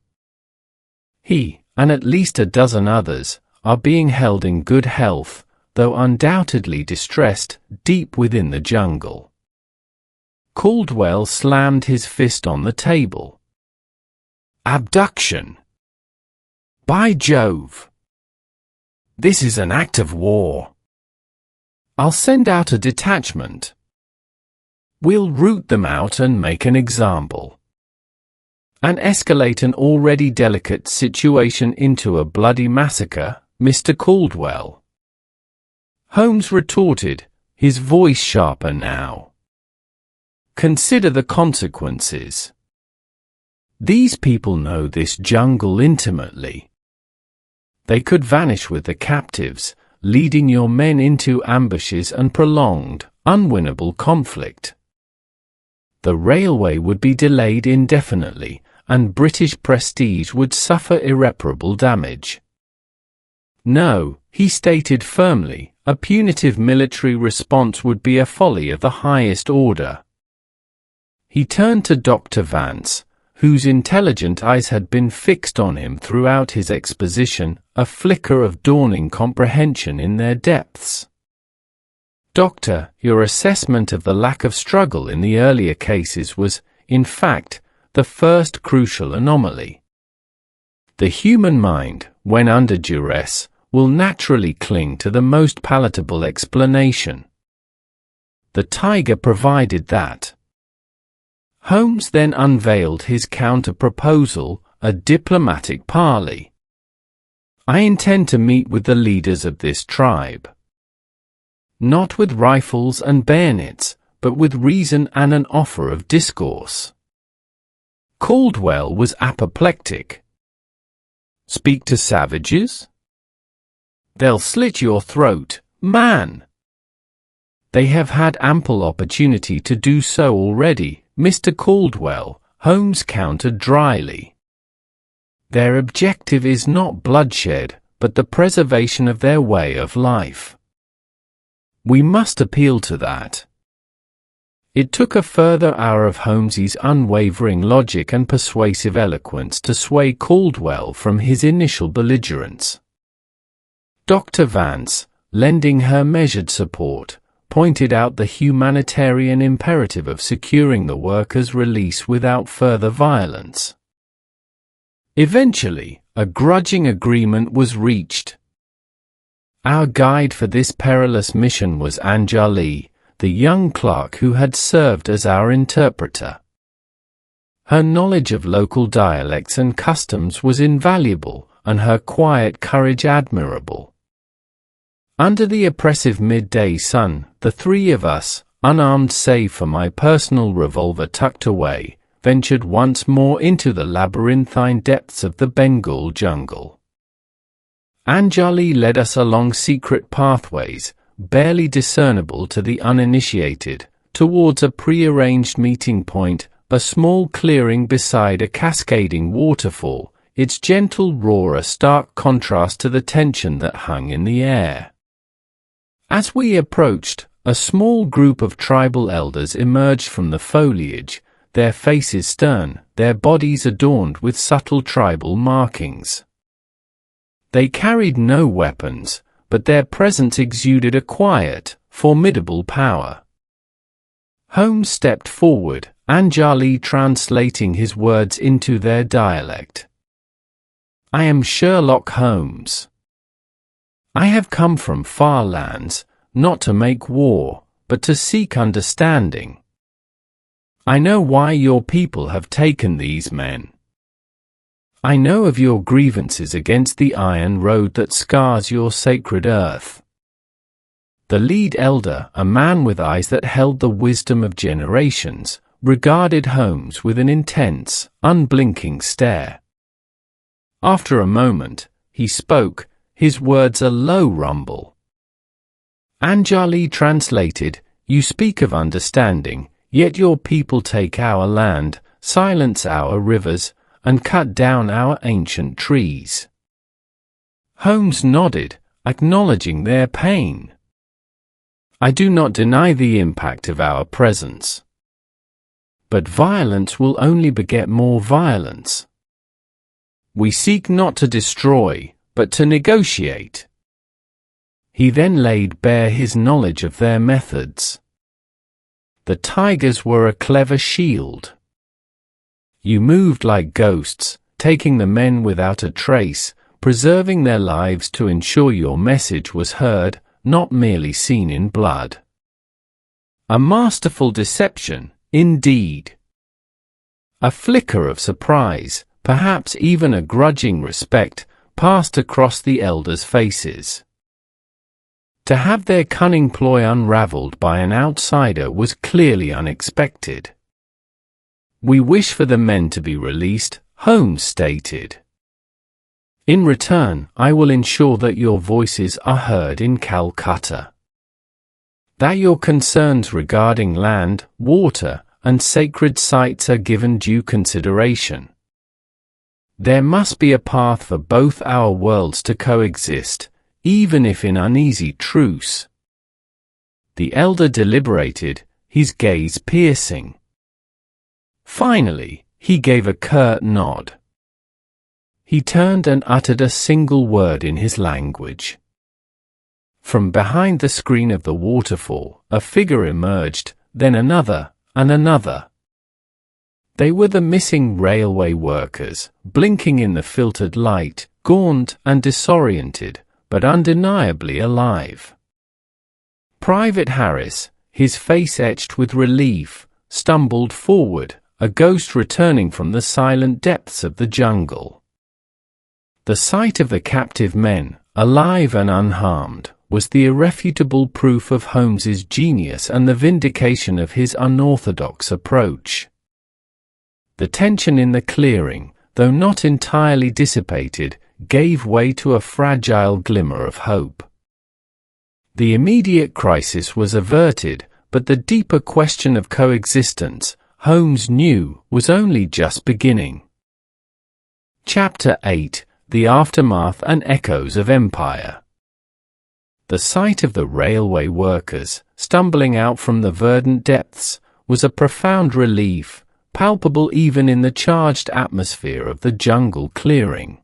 "He, and at least a dozen others, are being held in good health, though undoubtedly distressed, deep within the jungle." Caldwell slammed his fist on the table. "Abduction! By Jove! This is an act of war. I'll send out a detachment. We'll root them out and make an example. And escalate an already delicate situation into a bloody massacre, Mr. Caldwell." Holmes retorted, his voice sharper now. "Consider the consequences. These people know this jungle intimately. They could vanish with the captives, leading your men into ambushes and prolonged, unwinnable conflict. The railway would be delayed indefinitely, and British prestige would suffer irreparable damage. No," he stated firmly, "a punitive military response would be a folly of the highest order." He turned to Dr. Vance, whose intelligent eyes had been fixed on him throughout his exposition, a flicker of dawning comprehension in their depths. "Doctor, your assessment of the lack of struggle in the earlier cases was, in fact, the first crucial anomaly. The human mind, when under duress, will naturally cling to the most palatable explanation. The tiger provided that." Holmes then unveiled his counter-proposal, a diplomatic parley. "I intend to meet with the leaders of this tribe. Not with rifles and bayonets, but with reason and an offer of discourse." Caldwell was apoplectic. "Speak to savages? They'll slit your throat, man." "They have had ample opportunity to do so already, Mr. Caldwell," Holmes countered dryly. "Their objective is not bloodshed, but the preservation of their way of life. We must appeal to that." It took a further hour of Holmes's unwavering logic and persuasive eloquence to sway Caldwell from his initial belligerence. Dr. Vance, lending her measured support, pointed out the humanitarian imperative of securing the workers' release without further violence. Eventually, a grudging agreement was reached. Our guide for this perilous mission was Anjali, the young clerk who had served as our interpreter. Her knowledge of local dialects and customs was invaluable, and her quiet courage admirable. Under the oppressive midday sun, the three of us, unarmed save for my personal revolver tucked away, ventured once more into the labyrinthine depths of the Bengal jungle. Anjali led us along secret pathways, barely discernible to the uninitiated, towards a prearranged meeting point, a small clearing beside a cascading waterfall, its gentle roar a stark contrast to the tension that hung in the air. As we approached, a small group of tribal elders emerged from the foliage, their faces stern, their bodies adorned with subtle tribal markings. They carried no weapons, but their presence exuded a quiet, formidable power. Holmes stepped forward, Anjali translating his words into their dialect. "I am Sherlock Holmes. I have come from far lands, not to make war, but to seek understanding. I know why your people have taken these men. I know of your grievances against the iron road that scars your sacred earth." The lead elder, a man with eyes that held the wisdom of generations, regarded Holmes with an intense, unblinking stare. After a moment, he spoke, his words a low rumble. Anjali translated, "You speak of understanding, yet your people take our land, silence our rivers, and cut down our ancient trees." Holmes nodded, acknowledging their pain. "I do not deny the impact of our presence. But violence will only beget more violence. We seek not to destroy, but to negotiate." He then laid bare his knowledge of their methods. The tigers were a clever shield. You moved like ghosts, taking the men without a trace, preserving their lives to ensure your message was heard, not merely seen in blood. A masterful deception, indeed. A flicker of surprise, perhaps even a grudging respect, passed across the elders' faces. To have their cunning ploy unraveled by an outsider was clearly unexpected. "We wish for the men to be released," Holmes stated. "In return, I will ensure that your voices are heard in Calcutta. That your concerns regarding land, water, and sacred sites are given due consideration. There must be a path for both our worlds to coexist, even if in uneasy truce." The elder deliberated, his gaze piercing. Finally, he gave a curt nod. He turned and uttered a single word in his language. From behind the screen of the waterfall, a figure emerged, then another, and another. They were the missing railway workers, blinking in the filtered light, gaunt and disoriented, but undeniably alive. Private Harris, his face etched with relief, stumbled forward, a ghost returning from the silent depths of the jungle. The sight of the captive men, alive and unharmed, was the irrefutable proof of Holmes's genius and the vindication of his unorthodox approach. The tension in the clearing, though not entirely dissipated, gave way to a fragile glimmer of hope. The immediate crisis was averted, but the deeper question of coexistence, Holmes knew, was only just beginning. Chapter 8: The Aftermath and Echoes of Empire. The sight of the railway workers, stumbling out from the verdant depths, was a profound relief, palpable even in the charged atmosphere of the jungle clearing.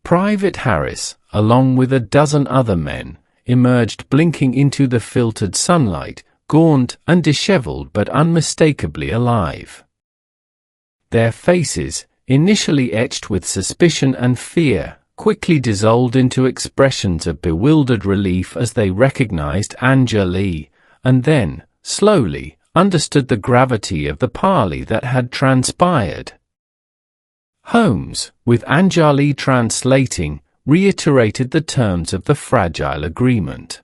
Private Harris, along with a dozen other men, emerged blinking into the filtered sunlight, gaunt and disheveled but unmistakably alive. Their faces, initially etched with suspicion and fear, quickly dissolved into expressions of bewildered relief as they recognized Anjali, and then, slowly, understood the gravity of the parley that had transpired. Holmes, with Anjali translating, reiterated the terms of the fragile agreement.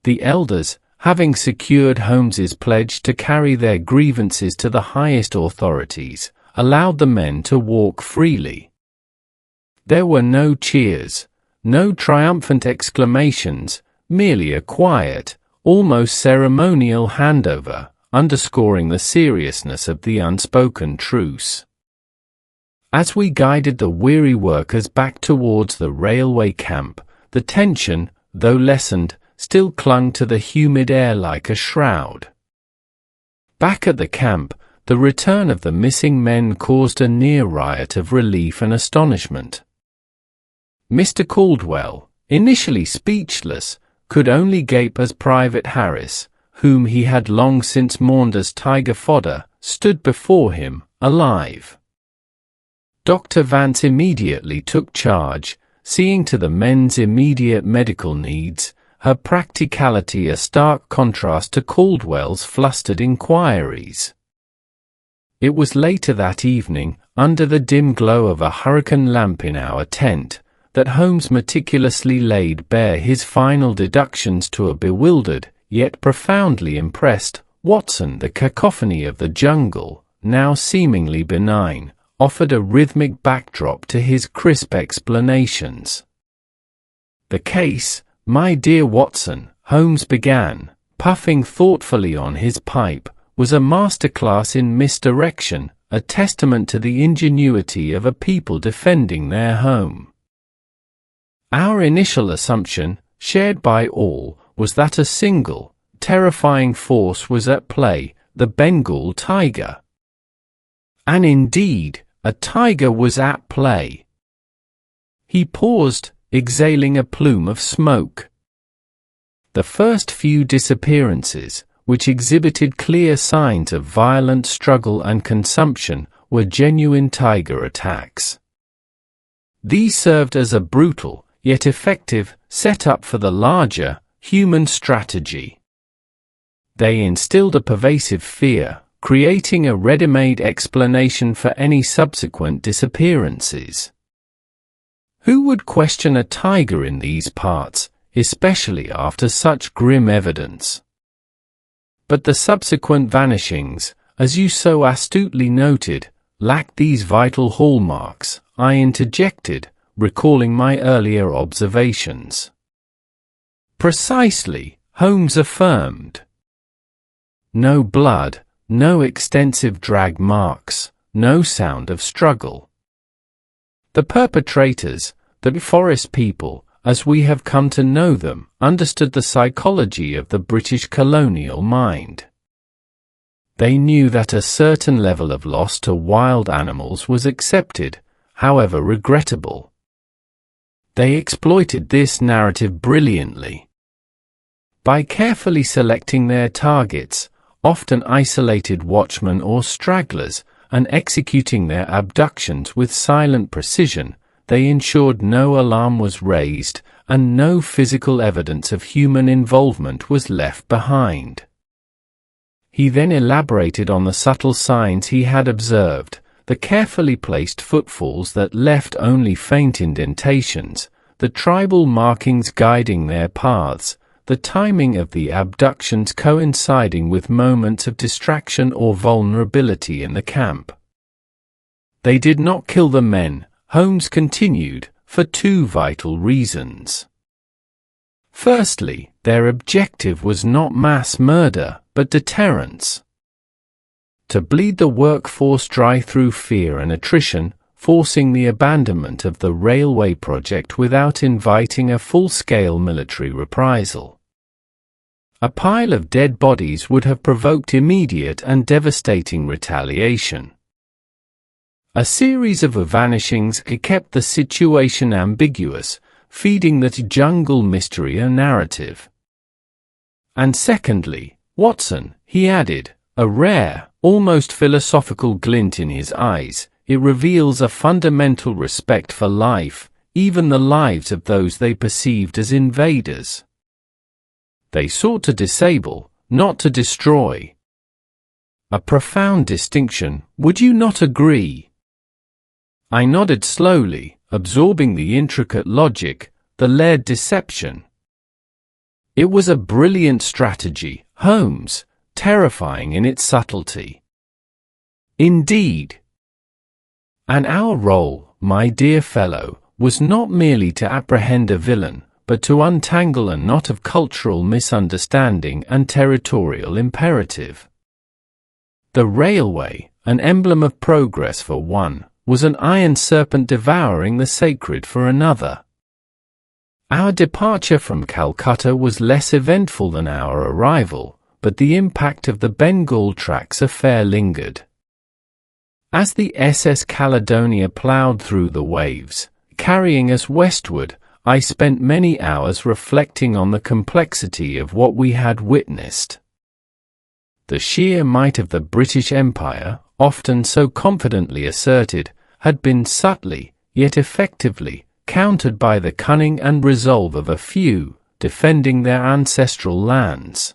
The elders, having secured Holmes's pledge to carry their grievances to the highest authorities, allowed the men to walk freely. There were no cheers, no triumphant exclamations, merely a quiet, almost ceremonial handover, underscoring the seriousness of the unspoken truce. As we guided the weary workers back towards the railway camp, the tension, though lessened, still clung to the humid air like a shroud. Back at the camp, the return of the missing men caused a near riot of relief and astonishment. Mr. Caldwell, initially speechless, could only gape as Private Harris, whom he had long since mourned as tiger fodder, stood before him, alive. Dr. Vance immediately took charge, seeing to the men's immediate medical needs, her practicality a stark contrast to Caldwell's flustered inquiries. It was later that evening, under the dim glow of a hurricane lamp in our tent, that Holmes meticulously laid bare his final deductions to a bewildered, yet profoundly impressed, Watson. The cacophony of the jungle, now seemingly benign, offered a rhythmic backdrop to his crisp explanations. "The case, my dear Watson," Holmes began, puffing thoughtfully on his pipe, "was a masterclass in misdirection, a testament to the ingenuity of a people defending their home. Our initial assumption, shared by all, was that a single, terrifying force was at play, the Bengal tiger. And indeed, a tiger was at play." He paused, exhaling a plume of smoke. The first few disappearances, which exhibited clear signs of violent struggle and consumption, were genuine tiger attacks. These served as a brutal, yet effective, setup for the larger, human strategy. They instilled a pervasive fear, creating a ready-made explanation for any subsequent disappearances. Who would question a tiger in these parts, especially after such grim evidence? But the subsequent vanishings, as you so astutely noted, lacked these vital hallmarks, I interjected, recalling my earlier observations. "Precisely," Holmes affirmed. "No blood, no extensive drag marks, no sound of struggle. The perpetrators, the forest people, as we have come to know them, understood the psychology of the British colonial mind. They knew that a certain level of loss to wild animals was accepted, however regrettable. They exploited this narrative brilliantly. By carefully selecting their targets, often isolated watchmen or stragglers, and executing their abductions with silent precision, they ensured no alarm was raised, and no physical evidence of human involvement was left behind." He then elaborated on the subtle signs he had observed, the carefully placed footfalls that left only faint indentations, the tribal markings guiding their paths, the timing of the abductions coinciding with moments of distraction or vulnerability in the camp. "They did not kill the men," Holmes continued, "for two vital reasons. Firstly, their objective was not mass murder, but deterrence. To bleed the workforce dry through fear and attrition, forcing the abandonment of the railway project without inviting a full-scale military reprisal. A pile of dead bodies would have provoked immediate and devastating retaliation. A series of vanishings kept the situation ambiguous, feeding that jungle mystery a narrative. And secondly, Watson, he added, a rare, almost philosophical glint in his eyes, it reveals a fundamental respect for life, even the lives of those they perceived as invaders. They sought to disable, not to destroy. A profound distinction, would you not agree? I nodded slowly, absorbing the intricate logic, the layered deception. It was a brilliant strategy, Holmes, terrifying in its subtlety. Indeed. And our role, my dear fellow, was not merely to apprehend a villain, but to untangle a knot of cultural misunderstanding and territorial imperative. The railway, an emblem of progress for one, was an iron serpent devouring the sacred for another. Our departure from Calcutta was less eventful than our arrival, but the impact of the Bengal tracks affair lingered. As the SS Caledonia ploughed through the waves, carrying us westward, I spent many hours reflecting on the complexity of what we had witnessed. The sheer might of the British Empire, often so confidently asserted, had been subtly, yet effectively, countered by the cunning and resolve of a few, defending their ancestral lands.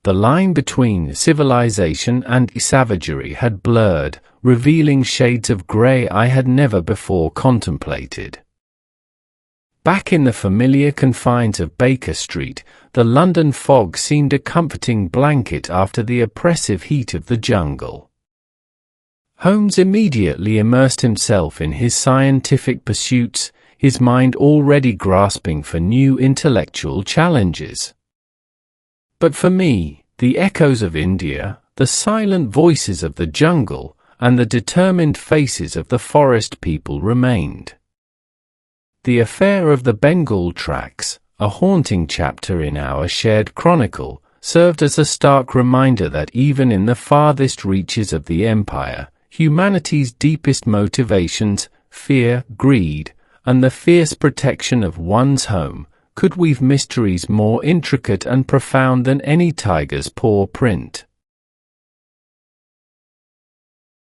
The line between civilization and savagery had blurred, revealing shades of grey I had never before contemplated. Back in the familiar confines of Baker Street, the London fog seemed a comforting blanket after the oppressive heat of the jungle. Holmes immediately immersed himself in his scientific pursuits, his mind already grasping for new intellectual challenges. But for me, the echoes of India, the silent voices of the jungle, and the determined faces of the forest people remained. The affair of the Bengal tracks, a haunting chapter in our shared chronicle, served as a stark reminder that even in the farthest reaches of the empire, humanity's deepest motivations, fear, greed, and the fierce protection of one's home, could weave mysteries more intricate and profound than any tiger's paw print.